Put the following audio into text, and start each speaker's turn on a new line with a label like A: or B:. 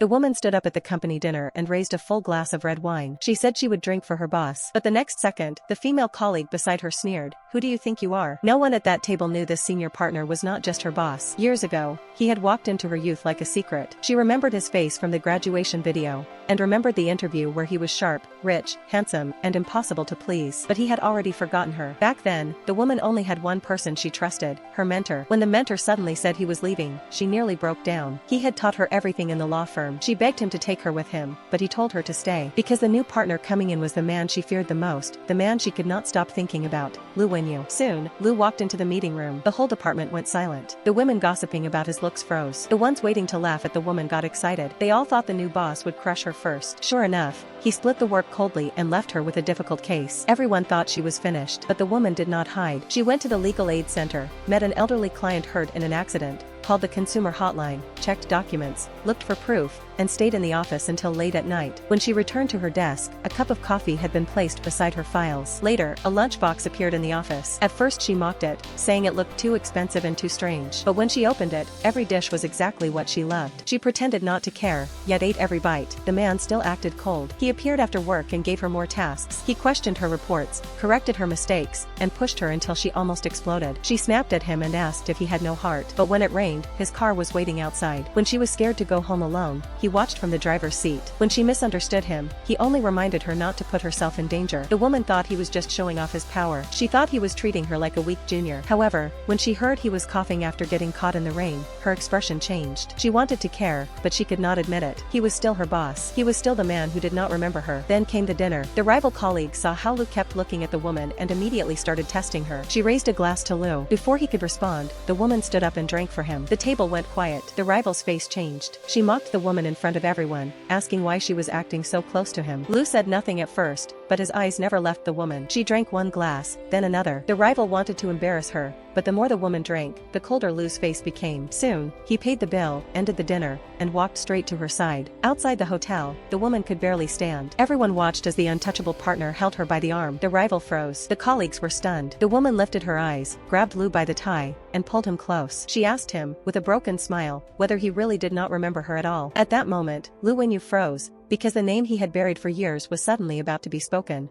A: The woman stood up at the company dinner and raised a full glass of red wine. She said she would drink for her boss. But the next second, the female colleague beside her sneered, "Who do you think you are?" No one at that table knew this senior partner was not just her boss. Years ago, he had walked into her youth like a secret. She remembered his face from the graduation video, and remembered the interview where he was sharp, rich, handsome, and impossible to please. But he had already forgotten her. Back then, the woman only had one person she trusted, her mentor. When the mentor suddenly said he was leaving, she nearly broke down. He had taught her everything in the law firm. She begged him to take her with him, but he told her to stay. Because the new partner coming in was the man she feared the most, the man she could not stop thinking about, Lu Wenyu. Soon, Lu walked into the meeting room. The whole department went silent. The women gossiping about his looks froze. The ones waiting to laugh at the woman got excited. They all thought the new boss would crush her first. Sure enough, he split the work coldly and left her with a difficult case. Everyone thought she was finished, but the woman did not hide. She went to the legal aid center, met an elderly client hurt in an accident, called the consumer hotline, checked documents, looked for proof, and stayed in the office until late at night. When she returned to her desk, a cup of coffee had been placed beside her files. Later, a lunchbox appeared in the office. At first she mocked it, saying it looked too expensive and too strange. But when she opened it, every dish was exactly what she loved. She pretended not to care, yet ate every bite. The man still acted cold. He appeared after work and gave her more tasks. He questioned her reports, corrected her mistakes, and pushed her until she almost exploded. She snapped at him and asked if he had no heart. But when it rained, his car was waiting outside. When she was scared to go home alone, he watched from the driver's seat. When she misunderstood him, he only reminded her not to put herself in danger. The woman thought he was just showing off his power. She thought he was treating her like a weak junior. However, when she heard he was coughing after getting caught in the rain, her expression changed. She wanted to care, but she could not admit it. He was still her boss. He was still the man who did not remember her. Then came the dinner. The rival colleague saw how Lu kept looking at the woman and immediately started testing her. She raised a glass to Lu. Before he could respond, the woman stood up and drank for him. The table went quiet. The rival's face changed. She mocked the woman in front of everyone, asking why she was acting so close to him. Lu said nothing at first, but his eyes never left the woman. She drank one glass, then another. The rival wanted to embarrass her, but the more the woman drank, the colder Lu's face became. Soon, he paid the bill, ended the dinner, and walked straight to her side. Outside the hotel, the woman could barely stand. Everyone watched as the untouchable partner held her by the arm. The rival froze. The colleagues were stunned. The woman lifted her eyes, grabbed Lu by the tie, and pulled him close. She asked him, with a broken smile, whether he really did not remember her at all. At that moment, Lu Wenyu froze, because the name he had buried for years was suddenly about to be spoken.